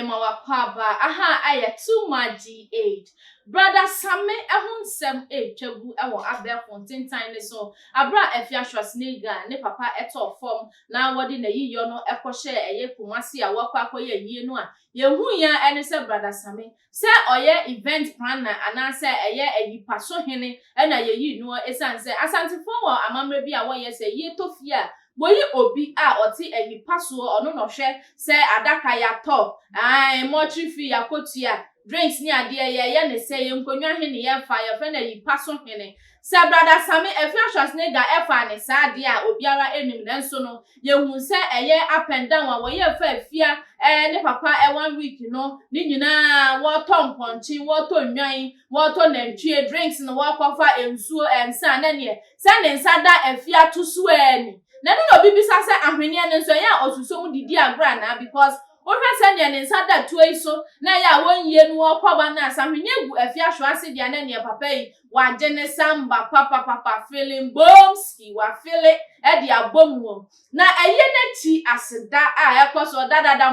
ma wakwaba aha aye too much age brother Sammy ehunsem twagu ewo P𝒂nts time so abra Afia Schwar ne papa eto form na wodi na yiyo no ekwohye eye kumwase a wakwa akoye yie no a yehu ya ene se brother Sammy se oye event planner anase eye ayipa so hene ena yeyi no esanse asantifo wo amamre bi a wo ye se ye tofia boyi obi a oti ayipa so ono no hwe se adaka ya top mochi fi yakotua drinks ni ade ye ne se ye nkonwa he ne ye fa ye fa na ayipa so hene se brother Sammy Afia Schwar efa ne sa ade a obiara enim na nso no yehu se eye up and down wa ye fa Afia ne papa 1 week no ni nyina wo tom ponchi wo to nwan wo to nantwie drinks no wo kwafa ensuo ensa na ne se ne nsa da Afia to so ani na no bibisa se ahwene ne nso ya osuso mu didi agra na because ohwe se ne nsa da to iso na ya wonye no okwaba na asahwene gu Afia Schwar se dia na ne papa yi wa jene samba papa feeling boomski wa feel it e dia bomwo na eye na ti aseda a ekoso dada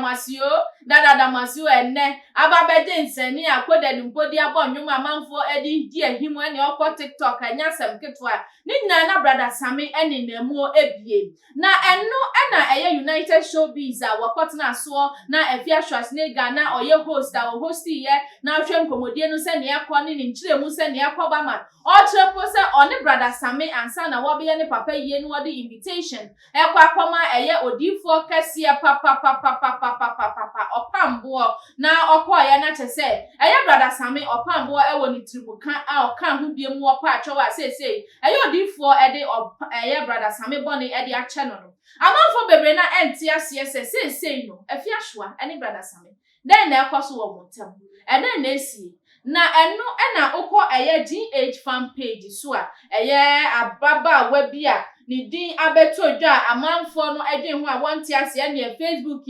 masio enne ababede nsani akoda ni mpodi abonwum amanfo edi di ahimu ene okọ TikTok anya sam ketwa ni na brother Sammy ene namu ebie na eno na eye United Showbiz a wakotna so na Afia Schwar na oye host a hosti ye na hwe nkomodie no se ne yakọ ni nchiremu se ne yakọba ma o chepo se oni brother Sammy ansa na wo be ne papa yie no wode invitation ekwa koma eye odifo kase papa opambo na okoye na chese eye brother Sammy opambo ewo ni tribuka a oka ho biem wo pa atwa sesei eye odifo ede eye brother Sammy boni ede a channel no amanfo bebre na entia sesei no Afia Schwar ene brother Sammy den na ekoso wo motam ene na esi na eno ena ukọ eye GH fan page so a eye ababa wabia ni din abetodwa amanfo no eden ho a wonte ase na Facebook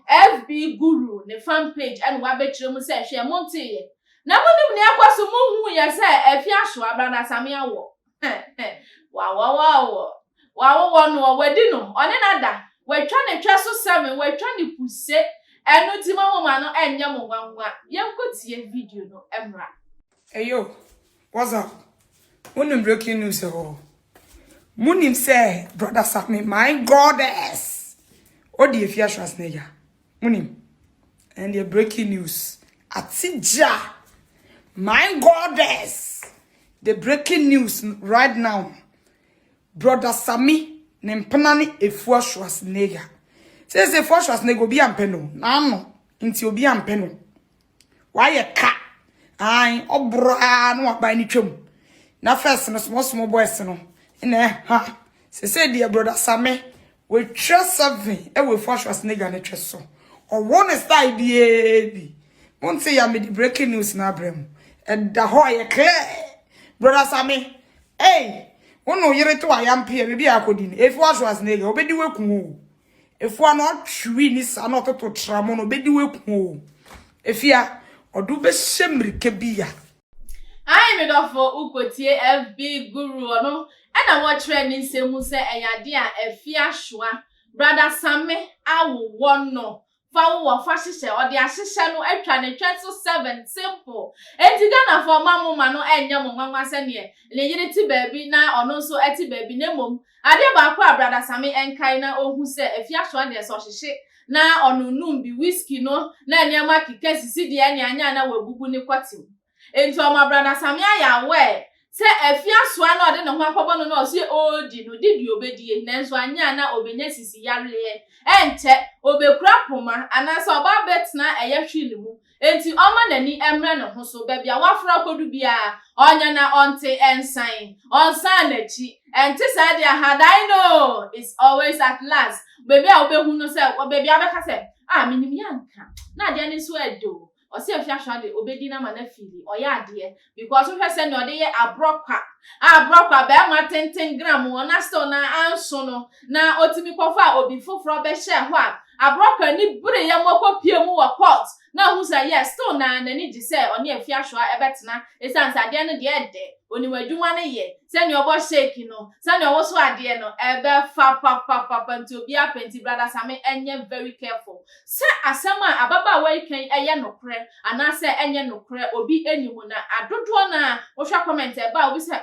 FB Guru ne fan page ene wabetire mu se hwe monte ye na monim ne akwaso mu hu ye se Afia Schwar brother Sammy awo wow no wadi no one nada wetwa ne twa so 7 wetwa ne puse enu ti mama no enye mo nwanwa yenkotie video no emra Eyo what's up unim breaking news munim say brother Sammy my goddess odi Afia Schwar munim and the breaking news atija my goddess the breaking news right now brother Sammy nempana ni Afia Schwar se for Schwar obi ampeno na no nti obi ampeno wa ye ka obra no aban ni twam na first no small boys no na ha se dia brother Sammy we trust 7 e we for Schwar ne tweso o one style bi won say ya me the breaking news na abrem e da ho ye clear brother Sammy wono yire to ayampe bi akodi ni Afia Schwar ne ga obedi weku Efua no atwi ni sa no toto tramo no bedi weku Afia odu be hemrike bia me dofo ukotie FB Guru no na wo training nsemu se eyade a Afia Schwar brother Sammy awo no fa wo fa hihye ode ahihye no atwa ne twa so 7 simple entiga na for mamoma no enye mo nwanwa se ne yire ti baabi na ono so eti baabi na mom ade ba kwa brother Sammy enkai na ohu se Afia Schwar de so hihye na onunum bi whisky no na niama kika sisi de anya na wabubu ni kwatim enti o ma brother Sammy aya we se Afia Schwar na ode ne ho akobo no na o se odi no didi obedie nanso anya na obenya sisi yare ente obekura poma anasa oba betna eye hwilimu enti oma nani emre ne ho so ba bia wafra kodu bia onya na onte ensign onsan nachi enti sa dia hadai no is always at last baby a obehu no se baby abeka se minim yanka na dia ni so edo o se Afia Schwar de obedi na mana fili oya ade because we se no de ye abrokwa be ma 10 gram wona still na anso no na otimi kofa obi foforo be hye ho a abrokwa ni bure ye mokọ pie mu wa pot na hu say yes still na nani ji se oni Afia Schwar ebetena esansa de no de ede oni wadwuma ne ye se ne obo shake no se ne owo so ade no ebe fa pa nti obi apenti brother Sammy enye very careful se asema ababa wa ikan eye nokre ana se enye nokre obi enyimu na adodo na wo hwa comment eba obi se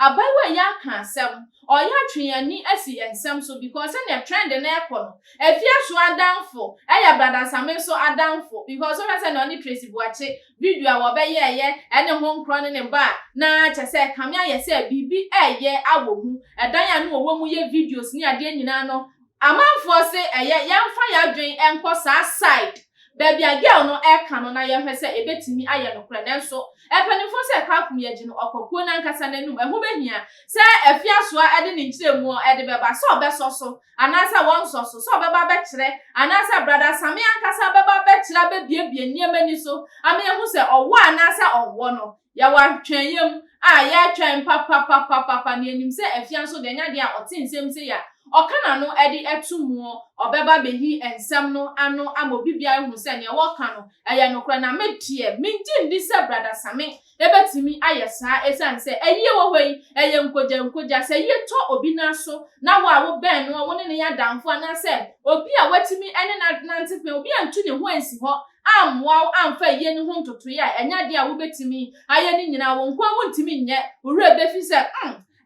abaiwa ya kan asem oya tweyani asi ensem so because na trend na ekono Afia so adamfo eya brother Sammy so adamfo because so say na oni Tracy Buache video a wo be ye ene ho nkro ne ba na che say kamia ye say bibi eye awohu edan ya no wo mu ye videos ni ade nyina no amanfo se eye yamfa ya dwen enko sa side baby a girl no eka no na ye hwe say ebetimi aye no kra nenso epanifo se ka kum ye gino okokuo na nkasa nanum ehu behia se Afia so ade ne nkyiremu ede beba so obesoso anasa won soso so obeba be kire anasa brother Sammy ankasa beba be kire be biebie niamani so ame ehu se owo anasa owo no ya wa twanyem ya twan papa ne anim se Afia so de nya de a otinsem se ya okana no edi etumuo obeba behi ensem no ano amobibia ehu se ne woka no eye nokra na metie minji ndi se brother Sammy ebetimi ayesa esanse eye wohwei eye nkoja se ye to obi na so na wo ben no woni ne ya damfo na se obi a watimi ene na nantepe obi antu ne ho ansi ho amwa amfa ye ne ho ntoto ya enya de a wo betimi aye ni nyina wo nkwa wo ntimi nye owura befi se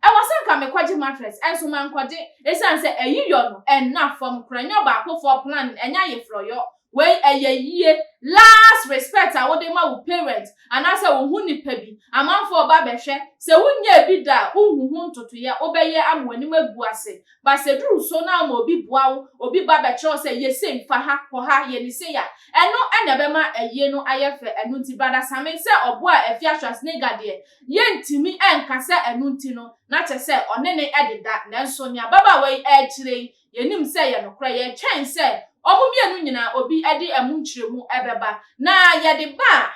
ewasanka mekwaje mattress enso mankwaje esanse eyiyo no enna fom kranyo ba akofo plan enya yefroyo we eyeyie last respect awode ma wo parents anase wo hu nipa bi amanfo ba behwe se wunye bi da unhuhu ntoto ya obeye amwani magu ase ba se duru so na ma obi buawo obi ba becho se yese mfa ha ko ha ye ni se ya eno enebe ma eye no ayefe enu nti brother Sammy se obo a Afia Schwarzenegger de ye ntimi enkase enu nti no na che se onene edida nanso nya baba we ekire yenim se ye no kra ye twen se omumienu nyina obi edi emunchiremu ebeba na yede ba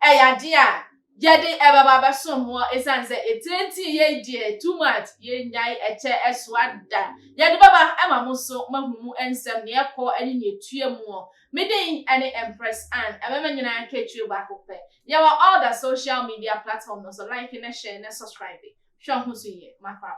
eyade a yede ebeba besomo esanse etenti ye die too much ye nyai eche eswada yede baba emamuso mahumu ensem ne ekọ eni netuemu medin ene Empress and emema nyina nketue ba kope yawa all the social media platforms so like and share and subscribe show hu so ye mafa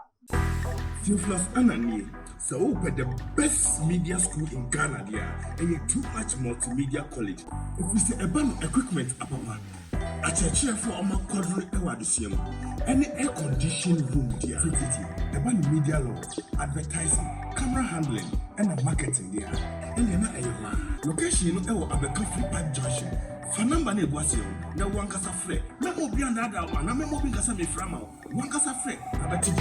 Theophilus Anani, so the best media school in Ghana there, and a too much multimedia college. If we say a band equipment apapa, a church for a quadruple ewadisium, any air conditioned room there, a band media law, advertising, camera handling, and a marketing there. And you're not a location of a coffee pipe junction. Fanamba ne boasio na wankasa frɛ na obi anda ada ma na me mo bi nkasa me frama wankasa frɛ abati